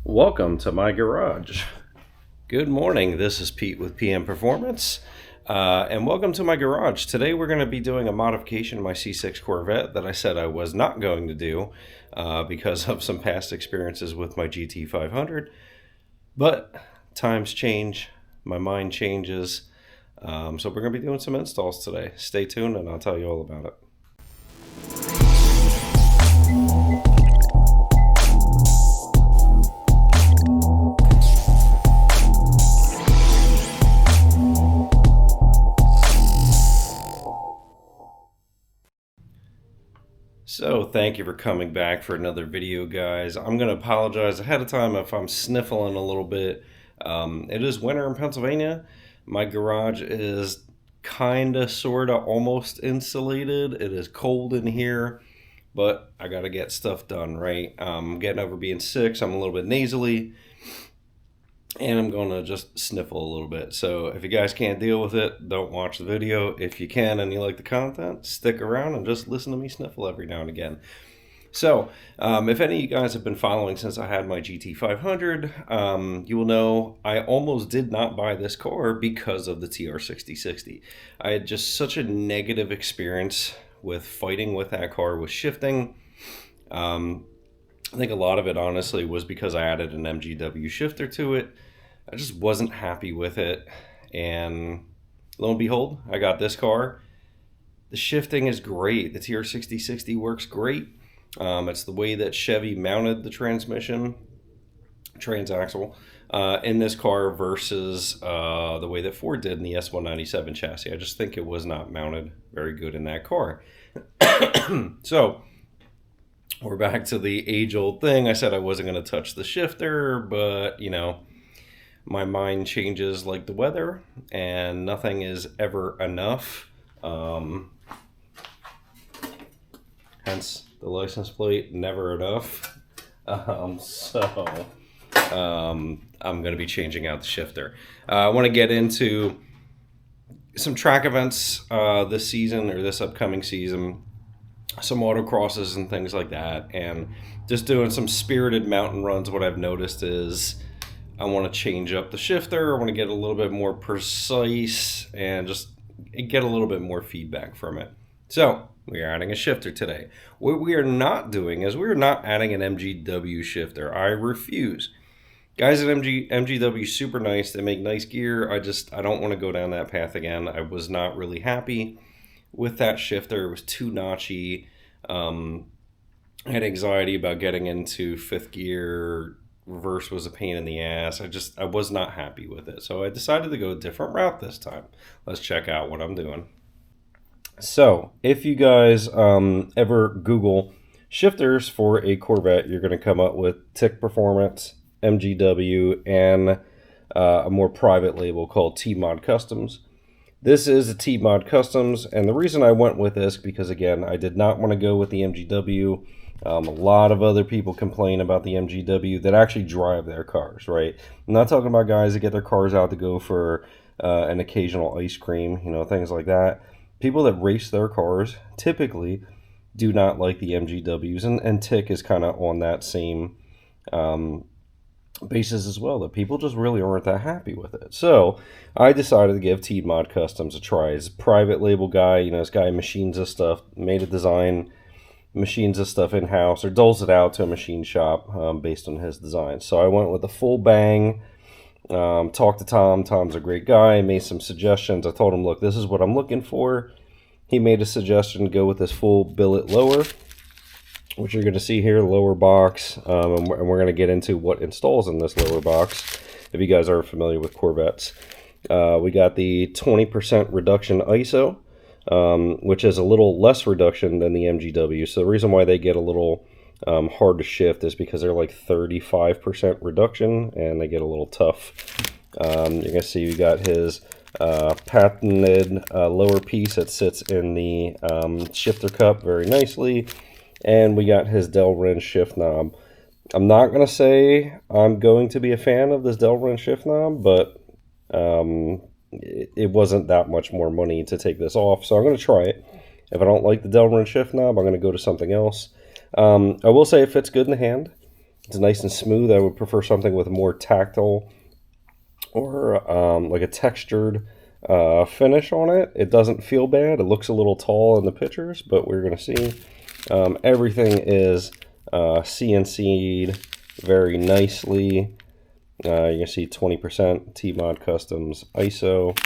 Welcome to my garage. Good morning, this is Pete with PM Performance, and welcome to my garage. Today we're going to be doing a modification of my C6 Corvette that I said I was not going to do because of some past experiences with my GT500, but times change, my mind changes, so we're going to be doing some installs today. Stay tuned and I'll tell you all about it. So thank you for coming back for another video, guys. I'm going to apologize ahead of time if I'm sniffling a little bit. It is winter in Pennsylvania. My garage is kind of, sort of, almost insulated. It is cold in here, but I got to get stuff done, right? I'm getting over being sick, so I'm a little bit nasally. And I'm going to just sniffle a little bit. So if you guys can't deal with it, don't watch the video. If you can and you like the content, stick around and just listen to me sniffle every now and again. So if any of you guys have been following since I had my GT500, you will know I almost did not buy this car because of the TR6060. I had just such a negative experience with fighting with that car with shifting. I think a lot of it, honestly, was because I added an MGW shifter to it. I just wasn't happy with it. And lo and behold, I got this car. The shifting is great. The TR6060 works great. It's the way that Chevy mounted the transmission, transaxle, in this car versus the way that Ford did in the S197 chassis. I just think it was not mounted very good in that car. So we're back to the age-old thing. I said I wasn't going to touch the shifter, but, you know, my mind changes like the weather, and nothing is ever enough. Hence the license plate, never enough. I'm going to be changing out the shifter. I want to get into some track events this season, or this upcoming season. Some autocrosses and things like that, and just doing some spirited mountain runs. What I've noticed is I want to change up the shifter. I want to get a little bit more precise and just get a little bit more feedback from it. So we are adding a shifter today. What we are not doing is we're not adding an MGW shifter. I refuse. Guys at MGW, super nice. They make nice gear. I don't want to go down that path again. I was not really happy with that shifter. It was too notchy. I had anxiety about getting into fifth gear. Reverse was a pain in the ass. I was not happy with it. So I decided to go a different route this time. Let's check out what I'm doing. So if you guys ever Google shifters for a Corvette, you're going to come up with TIC Performance, MGW, and a more private label called TMod Customs. This is a TMod Customs, and the reason I went with this, because again, I did not want to go with the MGW. A lot of other people complain about the MGW that actually drive their cars, right? I'm not talking about guys that get their cars out to go for an occasional ice cream, you know, things like that. People that race their cars typically do not like the MGWs, and TIC is kind of on that same basis as well, that people just really aren't that happy with it. So I decided to give TMod Customs a try. He's a private label guy. You know, this guy machines his stuff, made a design, machines his stuff in-house, or doles it out to a machine shop based on his design. So I went with a full bang. Talked to Tom. Tom's a great guy. Made some suggestions. I told him, look, this is what I'm looking for. He made a suggestion to go with this full billet lower, which you're going to see here, lower box, and we're going to get into what installs in this lower box, if you guys aren't familiar with Corvettes. We got the 20% reduction ISO, which is a little less reduction than the MGW. So the reason why they get a little hard to shift is because they're like 35% reduction, and they get a little tough. You're going to see we got his patented lower piece that sits in the shifter cup very nicely. And we got his Delrin shift knob. I'm not going to say I'm going to be a fan of this Delrin shift knob, but it wasn't that much more money to take this off, so I'm going to try it. If I don't like the Delrin shift knob, I'm going to go to something else. I will say it fits good in the hand. It's nice and smooth. I would prefer something with a more tactile or like a textured finish on it. It doesn't feel bad. It looks a little tall in the pictures, but we're going to see. Everything is CNC'd very nicely. You can see 20% TMod Customs ISO.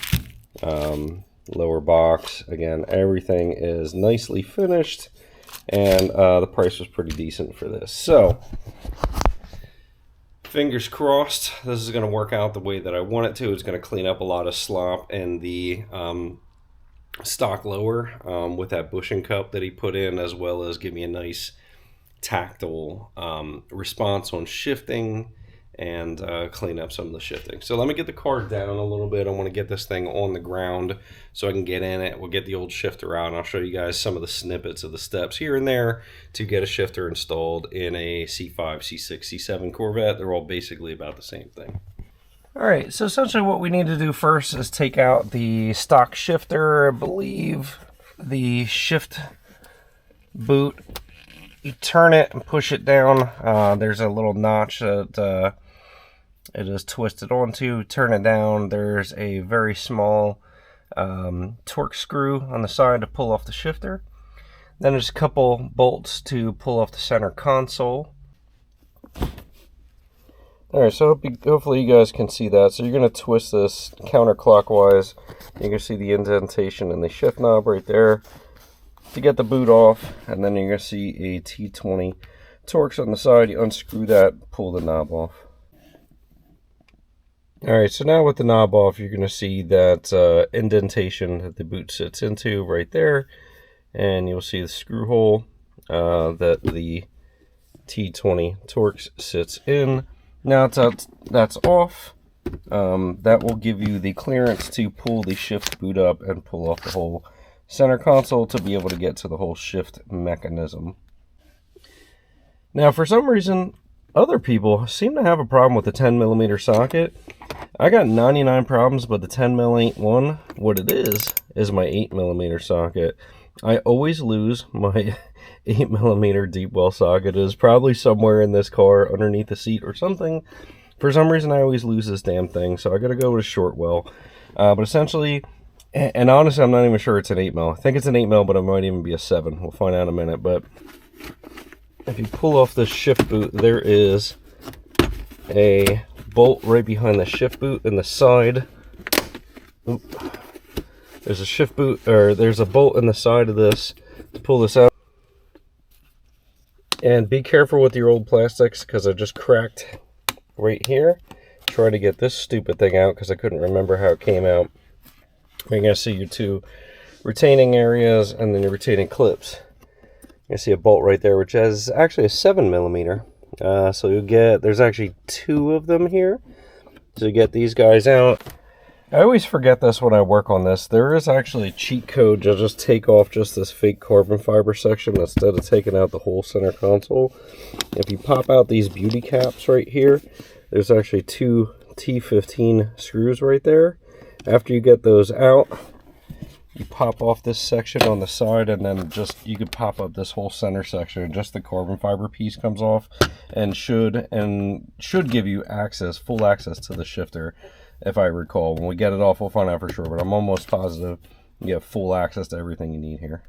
Lower box. Again, everything is nicely finished, and the price was pretty decent for this. So, fingers crossed, this is going to work out the way that I want it to. It's going to clean up a lot of slop in the stock lower with that bushing cup that he put in, as well as give me a nice tactile response on shifting and clean up some of the shifting. So let me get the car down a little bit. I want to get this thing on the ground so I can get in it. We'll get the old shifter out, and I'll show you guys some of the snippets of the steps here and there to get a shifter installed in a C5, C6, C7 Corvette. They're all basically about the same thing. All right, so essentially what we need to do first is take out the stock shifter. I believe the shift boot, you turn it and push it down. There's a little notch that it is twisted onto. Turn it down. There's a very small torque screw on the side to pull off the shifter. Then there's a couple bolts to pull off the center console. Alright, so hopefully you guys can see that. So you're going to twist this counterclockwise. You can see the indentation in the shift knob right there to get the boot off. And then you're going to see a T20 Torx on the side. You unscrew that, pull the knob off. Alright, so now with the knob off, you're going to see that indentation that the boot sits into right there. And you'll see the screw hole that the T20 Torx sits in. Now that's off. That will give you the clearance to pull the shift boot up and pull off the whole center console to be able to get to the whole shift mechanism. Now, for some reason, other people seem to have a problem with the 10mm socket. I got 99 problems, but the 10mm ain't one. What it is my 8mm socket. I always lose my 8mm deep well socket. It is probably somewhere in this car underneath the seat or something. For some reason I always lose this damn thing, so I gotta go with a short well. But essentially, and honestly I'm not even sure it's an 8mm. I think it's an 8mm, but it might even be a 7. We'll find out in a minute. But if you pull off the shift boot, there is a bolt right behind the shift boot in the side. Oop. There's a shift boot, or there's a bolt in the side of this to pull this out. And be careful with your old plastics, because I just cracked right here. Try to get this stupid thing out because I couldn't remember how it came out. You're going to see your two retaining areas and then your retaining clips. You see a bolt right there, which has actually a 7mm. So you'll get, there's actually 2 of them here. So you get these guys out. I always forget this when I work on this. There is actually a cheat code. You'll just take off just this fake carbon fiber section instead of taking out the whole center console. If you pop out these beauty caps right here, there's actually 2 T15 screws right there. After you get those out, you pop off this section on the side, and then just you could pop up this whole center section, and just the carbon fiber piece comes off, and should give you access, full access to the shifter. If I recall, when we get it off, we'll find out for sure, but I'm almost positive you have full access to everything you need here.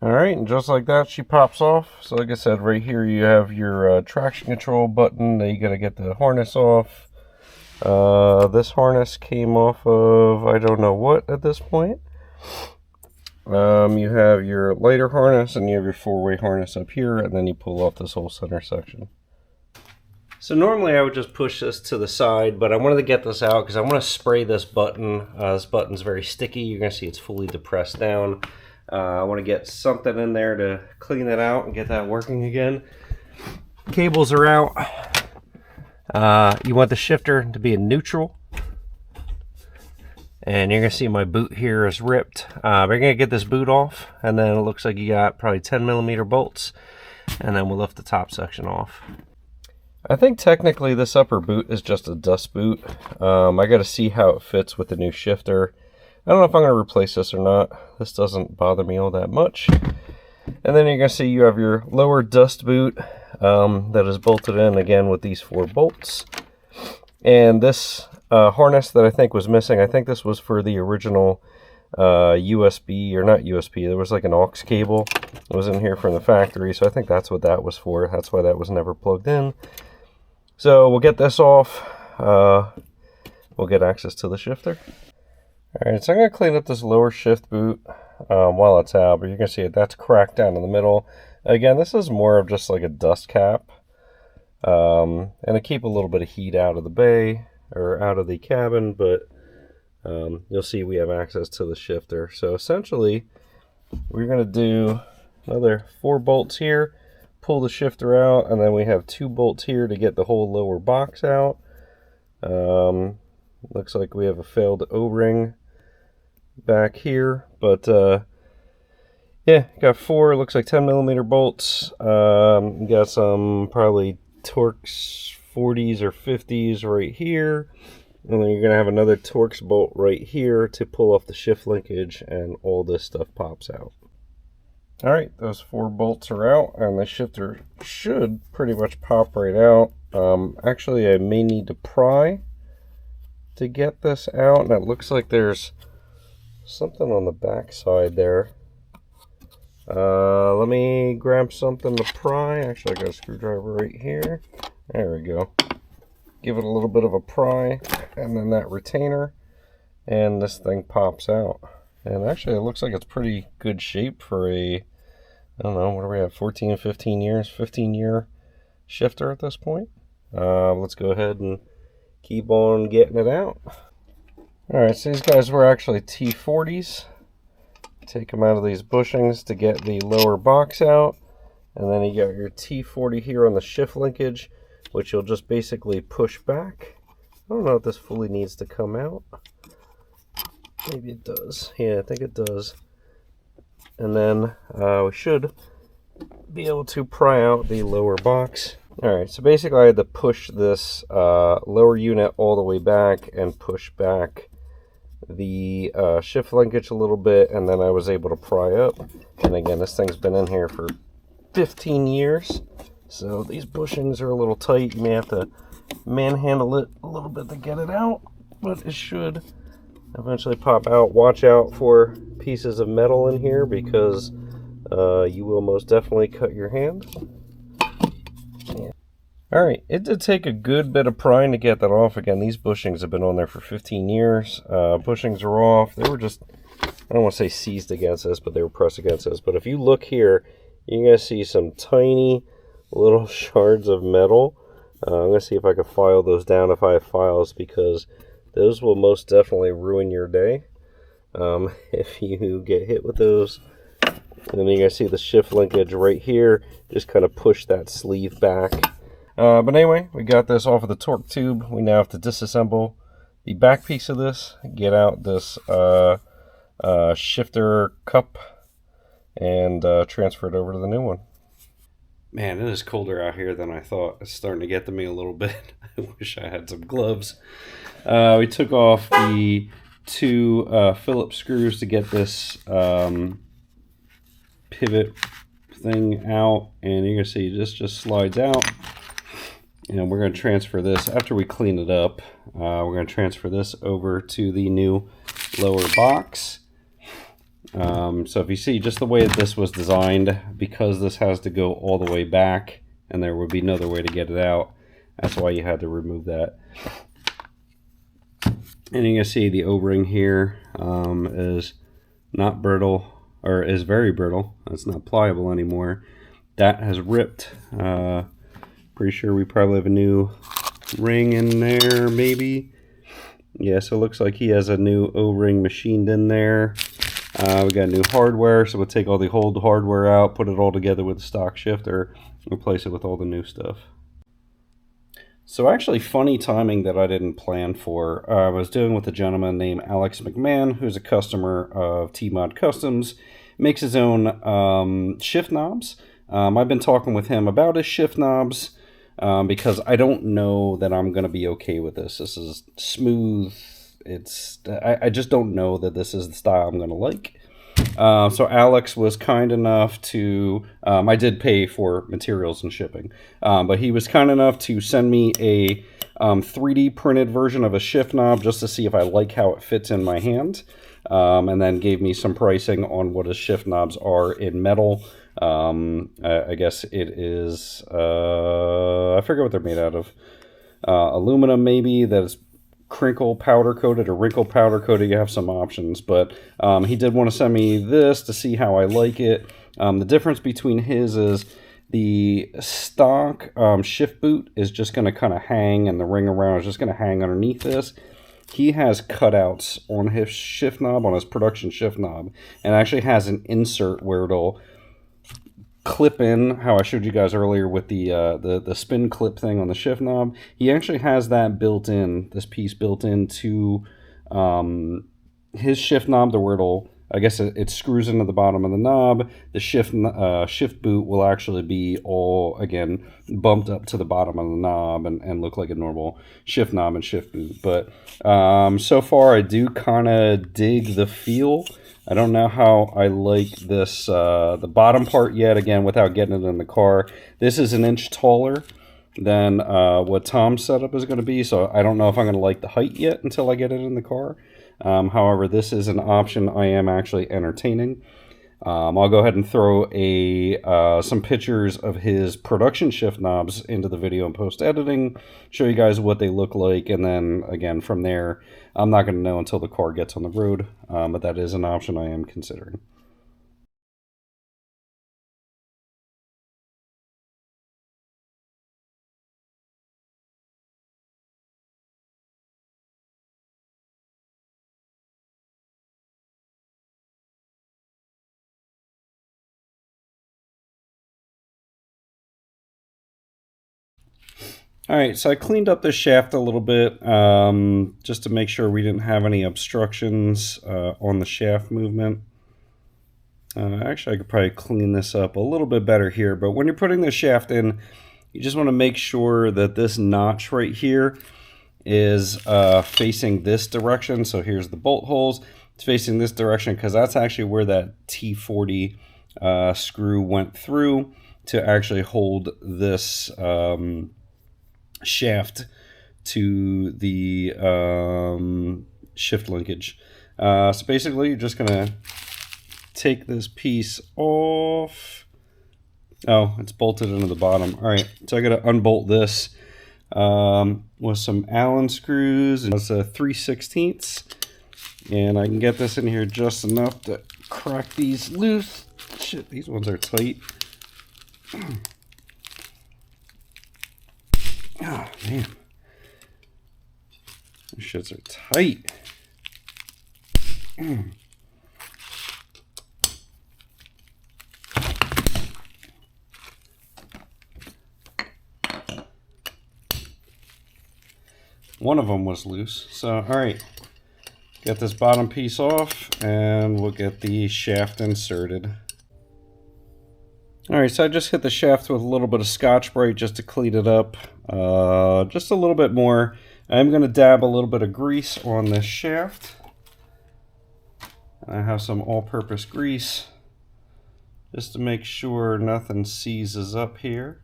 Alright, and just like that, she pops off. So like I said, right here you have your traction control button. Now you gotta get the harness off. This harness came off of, I don't know what at this point. You have your lighter harness, and you have your 4-way harness up here, and then you pull off this whole center section. So normally I would just push this to the side, but I wanted to get this out because I want to spray this button. This button's very sticky. You're going to see it's fully depressed down. I want to get something in there to clean it out and get that working again. Cables are out. You want the shifter to be in neutral. And you're going to see my boot here is ripped. We're going to get this boot off, and then it looks like you got probably 10mm bolts. And then we'll lift the top section off. I think technically this upper boot is just a dust boot. I got to see how it fits with the new shifter. I don't know if I'm going to replace this or not. This doesn't bother me all that much. And then you're going to see you have your lower dust boot. that is bolted in again with these 4 bolts. And this harness that I think was missing, I think this was for the original USB, or not USB, there was like an aux cable that was in here from the factory, so I think that's what that was for. That's why that was never plugged in. So we'll get this off. We'll get access to the shifter. Alright, so I'm going to clean up this lower shift boot while it's out, but you can see it, that's cracked down in the middle. Again, this is more of just like a dust cap, and to keep a little bit of heat out of the bay, or out of the cabin, but you'll see we have access to the shifter. So essentially, we're going to do another 4 bolts here, pull the shifter out, and then we have 2 bolts here to get the whole lower box out. Looks like we have a failed O-ring back here, but yeah, got 4, looks like 10mm bolts. Got some probably Torx 40s or 50s right here, and then you're gonna have another Torx bolt right here to pull off the shift linkage, and all this stuff pops out. All right, those 4 bolts are out, and the shifter should pretty much pop right out. Actually, I may need to pry to get this out, and it looks like there's something on the back side there. Let me grab something to pry. Actually, I got a screwdriver right here. There we go. Give it a little bit of a pry, and then that retainer, and this thing pops out. And actually, it looks like it's pretty good shape for a, I don't know, what do we have, 14, 15 years, 15-year shifter at this point. Let's go ahead and keep on getting it out. Alright, so these guys were actually T40s. Take them out of these bushings to get the lower box out. And then you got your T40 here on the shift linkage, which you'll just basically push back. I don't know if this fully needs to come out. Maybe it does. Yeah, I think it does. And then we should be able to pry out the lower box. Alright, so basically I had to push this lower unit all the way back and push back the shift linkage a little bit, and then I was able to pry up. And again, this thing's been in here for 15 years, so these bushings are a little tight. You may have to manhandle it a little bit to get it out, but it should eventually pop out. Watch out for pieces of metal in here, because you will most definitely cut your hand. Alright, it did take a good bit of prying to get that off. Again, these bushings have been on there for 15 years. Bushings are off. They were just, I don't want to say seized against this, but they were pressed against this. But if you look here, you're going to see some tiny little shards of metal. I'm going to see if I can file those down if I have files, because those will most definitely ruin your day if you get hit with those. And then you're going to see the shift linkage right here. Just kind of push that sleeve back. But anyway, we got this off of the torque tube. We now have to disassemble the back piece of this, get out this shifter cup, and transfer it over to the new one. Man, it is colder out here than I thought. It's starting to get to me a little bit. I wish I had some gloves. We took off the 2 Phillips screws to get this pivot thing out, and you're going to see this just slides out. And we're going to transfer this, after we clean it up, we're going to transfer this over to the new lower box. So if you see just the way that this was designed, because this has to go all the way back and there would be no other way to get it out, that's why you had to remove that. And you can see the O-ring here is not brittle, or is very brittle. It's not pliable anymore. That has ripped. Pretty sure we probably have a new ring in there, maybe. Yeah, so it looks like he has a new O-ring machined in there. We got new hardware, so we'll take all the old hardware out, put it all together with the stock shifter, replace it with all the new stuff. So actually, funny timing that I didn't plan for. I was dealing with a gentleman named Alex McMahon, who's a customer of TMod Customs, makes his own shift knobs. I've been talking with him about his shift knobs because I don't know that I'm going to be okay with this. This is smooth. I just don't know that this is the style I'm going to like. So Alex was kind enough to, I did pay for materials and shipping, but he was kind enough to send me a 3D printed version of a shift knob just to see if I like how it fits in my hand, and then gave me some pricing on what his shift knobs are in metal. I guess it is, I forget what they're made out of. Aluminum maybe, that is crinkle powder coated or wrinkle powder coated. You have some options, but he did want to send me this to see how I like it. The difference between his is the stock shift boot is just going to kind of hang, and the ring around is just going to hang underneath this. He has cutouts on his shift knob, on his production shift knob, and actually has an insert where it'll clip in, how I showed you guys earlier with the spin clip thing on the shift knob. He actually has that built in, this piece built into his shift knob, to where it'll, I guess it screws into the bottom of the knob. The shift boot will actually be all, again, bumped up to the bottom of the knob and look like a normal shift knob and shift boot. But so far I do kind of dig the feel. I don't know how I like this, the bottom part yet, again, without getting it in the car. This is an inch taller than what Tom's setup is going to be, so I don't know if I'm going to like the height yet until I get it in the car. However, this is an option I am actually entertaining. I'll go ahead and throw some pictures of his production shift knobs into the video in post-editing, show you guys what they look like, and then, again, from there, I'm not going to know until the car gets on the road, but that is an option I am considering. Alright, so I cleaned up the shaft a little bit, just to make sure we didn't have any obstructions on the shaft movement. Actually, I could probably clean this up a little bit better here, but when you're putting the shaft in, you just want to make sure that this notch right here is facing this direction. So here's the bolt holes. It's facing this direction because that's actually where that T40 screw went through to actually hold this shaft to the shift linkage. So basically, you're just going to take this piece off. Oh, it's bolted into the bottom. All right, so I got to unbolt this with some Allen screws. It's a 3/16, and I can get this in here just enough to crack these loose. Shit, these ones are tight. Oh, man. These shits are tight. One of them was loose. So, alright. Get this bottom piece off, and we'll get the shaft inserted. Alright, so I just hit the shaft with a little bit of Scotch-Brite just to clean it up. Just a little bit more. I'm going to dab a little bit of grease on this shaft. I have some all-purpose grease just to make sure nothing seizes up here.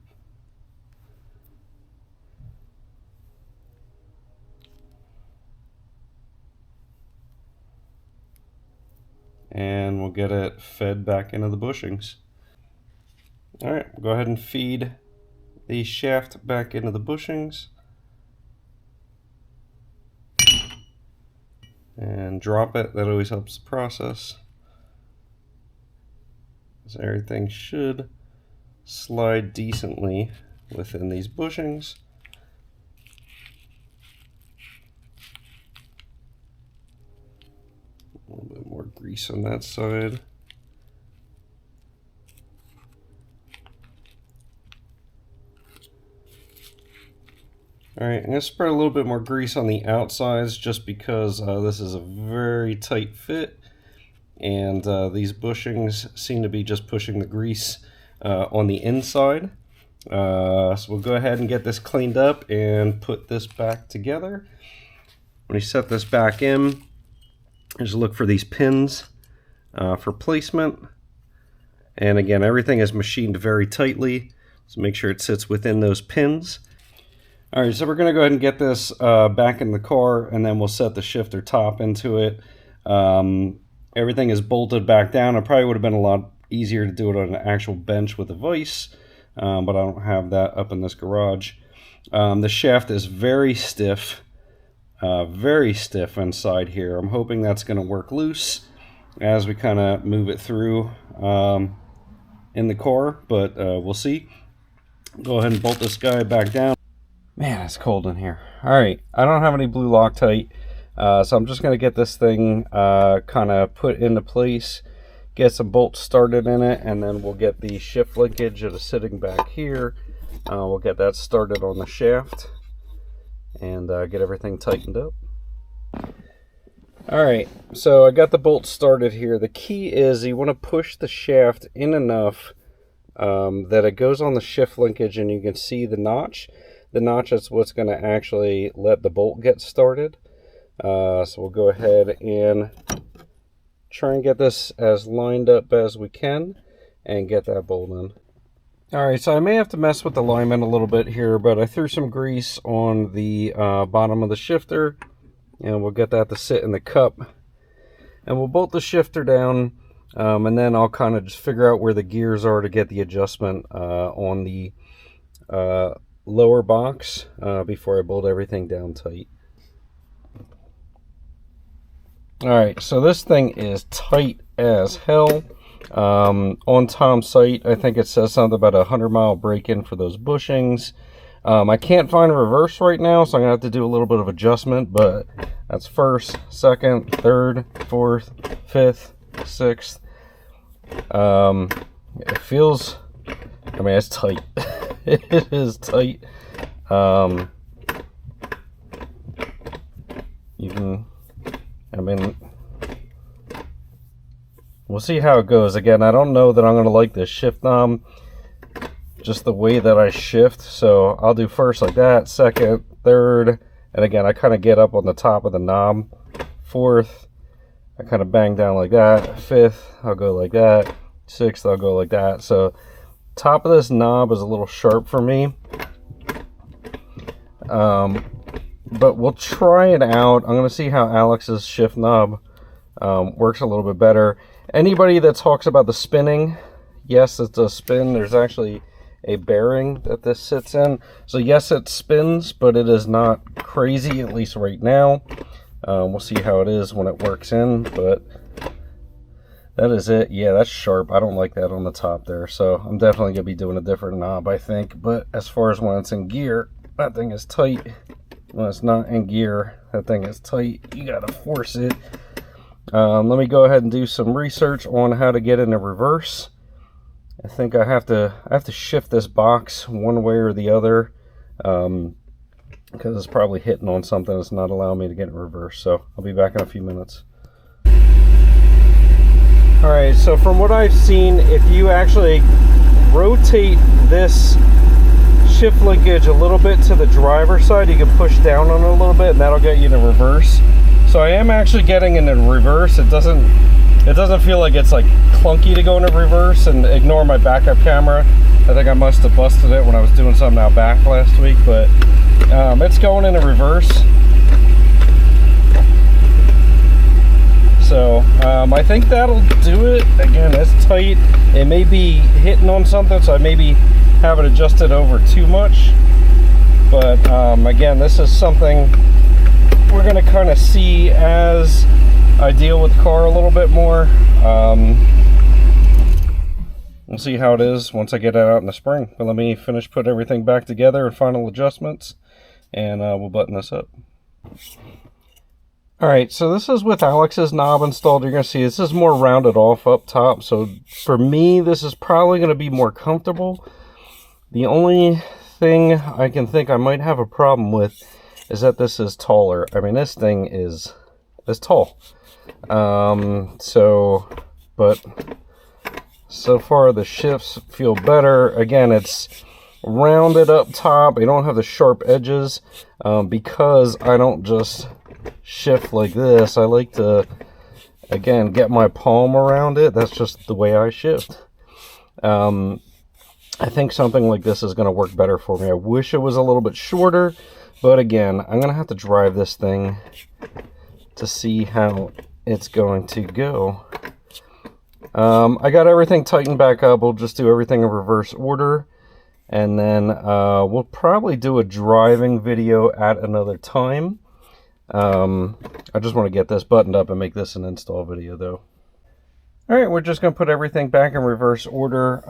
And we'll get it fed back into the bushings. Alright, we'll go ahead and feed the shaft back into the bushings. And drop it, that always helps the process. So everything should slide decently within these bushings. A little bit more grease on that side. Alright, I'm going to spread a little bit more grease on the outsides just because this is a very tight fit, and these bushings seem to be just pushing the grease on the inside. So we'll go ahead and get this cleaned up and put this back together. When you set this back in, just look for these pins for placement. And again, everything is machined very tightly, so make sure it sits within those pins. All right, so we're going to go ahead and get this back in the car, and then we'll set the shifter top into it. Everything is bolted back down. It probably would have been a lot easier to do it on an actual bench with a vise, but I don't have that up in this garage. The shaft is very stiff inside here. I'm hoping that's going to work loose as we kind of move it through in the car, but we'll see. Go ahead and bolt this guy back down. Man, it's cold in here. All right, I don't have any blue Loctite, so I'm just going to get this thing kind of put into place, get some bolts started in it, and then we'll get the shift linkage that is sitting back here. We'll get that started on the shaft and get everything tightened up. All right, so I got the bolts started here. The key is you want to push the shaft in enough that it goes on the shift linkage and you can see the notch. The notch is what's going to actually let the bolt get started. So we'll go ahead and try and get this as lined up as we can and get that bolt in. Alright, so I may have to mess with the alignment a little bit here, but I threw some grease on the bottom of the shifter, and we'll get that to sit in the cup. And we'll bolt the shifter down, and then I'll kind of just figure out where the gears are to get the adjustment on the lower box before I bolt everything down tight. Alright, so this thing is tight as hell. On Tom's site, I think it says something about a 100-mile break-in for those bushings. I can't find a reverse right now, so I'm gonna have to do a little bit of adjustment, but that's first, second, third, fourth, fifth, sixth. It feels, I mean, it's tight. It is tight. You can, I mean, we'll see how it goes. Again, I don't know that I'm going to like this shift knob, just the way that I shift. So I'll do first like that, second, third, and again, I kind of get up on the top of the knob. Fourth, I kind of bang down like that. Fifth, I'll go like that. Sixth, I'll go like that. So top of this knob is a little sharp for me. But we'll try it out. I'm going to see how Alex's shift knob works a little bit better. Anybody that talks about the spinning, yes, it does spin. There's actually a bearing that this sits in. So yes, it spins, but it is not crazy, at least right now. We'll see how it is when it works in, but that is it. Yeah, that's sharp. I don't like that on the top there. So I'm definitely going to be doing a different knob, I think. But as far as when it's in gear, that thing is tight. When it's not in gear, that thing is tight. You got to force it. Let me go ahead and do some research on how to get into reverse. I think I have to shift this box one way or the other, because it's probably hitting on something that's not allowing me to get in reverse. So I'll be back in a few minutes. Alright, so from what I've seen, if you actually rotate this shift linkage a little bit to the driver's side, you can push down on it a little bit and that'll get you to reverse. So I am actually getting into reverse. It doesn't feel like it's like clunky to go into reverse, and ignore my backup camera. I think I must have busted it when I was doing something out back last week, but it's going into reverse. So I think that'll do it. Again, it's tight. It may be hitting on something, so I maybe have it adjusted over too much. But again, this is something we're going to kind of see as I deal with the car a little bit more. We'll see how it is once I get it out in the spring. But let me finish putting everything back together and final adjustments, and we'll button this up. Alright, so this is with Alex's knob installed. You're going to see this is more rounded off up top. So for me, this is probably going to be more comfortable. The only thing I can think I might have a problem with is that this is taller. I mean, this thing is tall. But so far the shifts feel better. Again, it's rounded up top. I don't have the sharp edges because I don't just shift like this. I like to again, get my palm around it. That's just the way I shift. I think something like this is going to work better for me. I wish it was a little bit shorter, but again, I'm going to have to drive this thing to see how it's going to go. I got everything tightened back up. We'll just do everything in reverse order, and then we'll probably do a driving video at another time. I just want to get this buttoned up and make this an install video though. Alright, we're just going to put everything back in reverse order.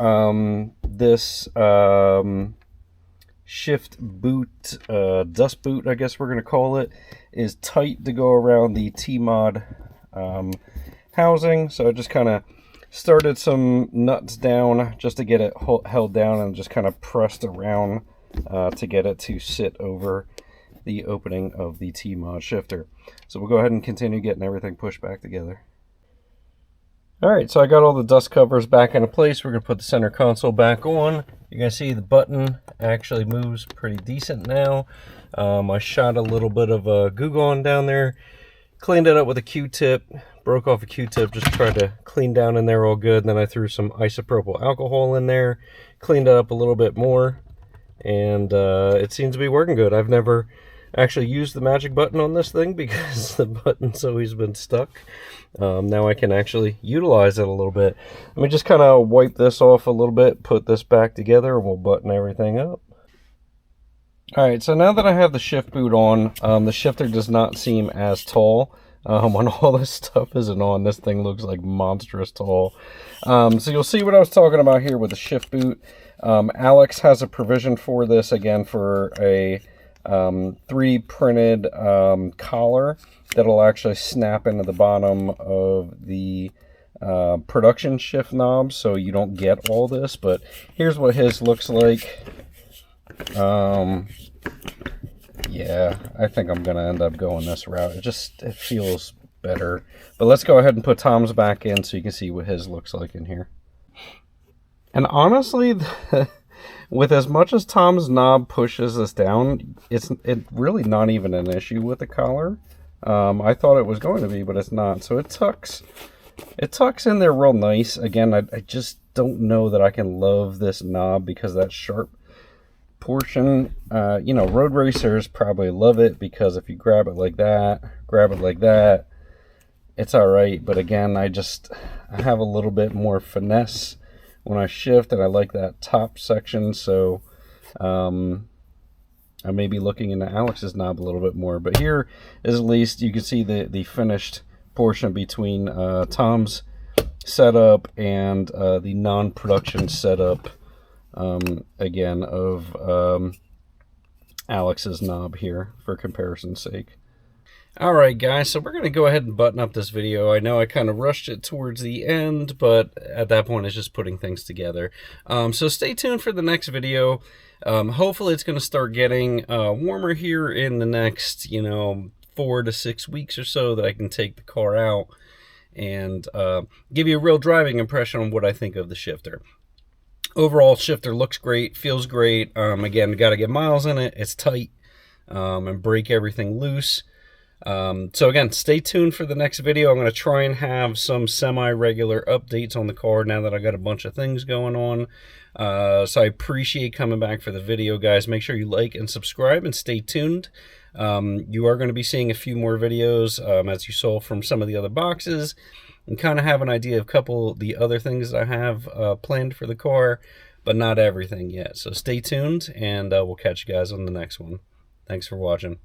This shift boot, dust boot I guess we're going to call it, is tight to go around the TMod housing. So I just kind of started some nuts down just to get it held down, and just kind of pressed around to get it to sit over the opening of the TMod shifter. So we'll go ahead and continue getting everything pushed back together. Alright, so I got all the dust covers back into place. We're going to put the center console back on. You're going to see the button actually moves pretty decent now. I shot a little bit of Goo Gone down there, cleaned it up with a Q-tip, broke off a Q-tip, just tried to clean down in there all good. And then I threw some isopropyl alcohol in there, cleaned it up a little bit more, and it seems to be working good. I've never actually used the magic button on this thing because the button's always been stuck. Now I can actually utilize it a little bit. Let me just kind of wipe this off a little bit, put this back together, and we'll button everything up. Alright, so now that I have the shift boot on, the shifter does not seem as tall. When all this stuff isn't on, this thing looks like monstrous tall. So you'll see what I was talking about here with the shift boot. Alex has a provision for this, again, for a 3D printed collar that'll actually snap into the bottom of the production shift knob, so you don't get all this. But here's what his looks like. Yeah, I think I'm gonna end up going this route. It feels better. But let's go ahead and put Tom's back in so you can see what his looks like in here. And honestly, with as much as Tom's knob pushes this down, it's really not even an issue with the collar. I thought it was going to be, but it's not. So it tucks in there real nice. Again, I just don't know that I can love this knob because that sharp portion, you know, road racers probably love it because if you grab it like that, it's all right. But again, I have a little bit more finesse when I shift, and I like that top section, so I may be looking into Alex's knob a little bit more. But here is at least you can see the finished portion between Tom's setup and the non-production setup, again, of Alex's knob here for comparison's sake. Alright guys, so we're going to go ahead and button up this video. I know I kind of rushed it towards the end, but at that point it's just putting things together. So stay tuned for the next video. Hopefully it's going to start getting warmer here in the next, 4 to 6 weeks or so, that I can take the car out and give you a real driving impression on what I think of the shifter. Overall, shifter looks great, feels great. Again, got to get miles in it. It's tight, and break everything loose. So again, stay tuned for the next video. I'm going to try and have some semi-regular updates on the car now that I got a bunch of things going on. So I appreciate coming back for the video, guys. Make sure you like and subscribe and stay tuned. You are going to be seeing a few more videos, as you saw from some of the other boxes, and kind of have an idea of a couple of the other things that I have planned for the car, but not everything yet. So stay tuned, and we'll catch you guys on the next one. Thanks for watching.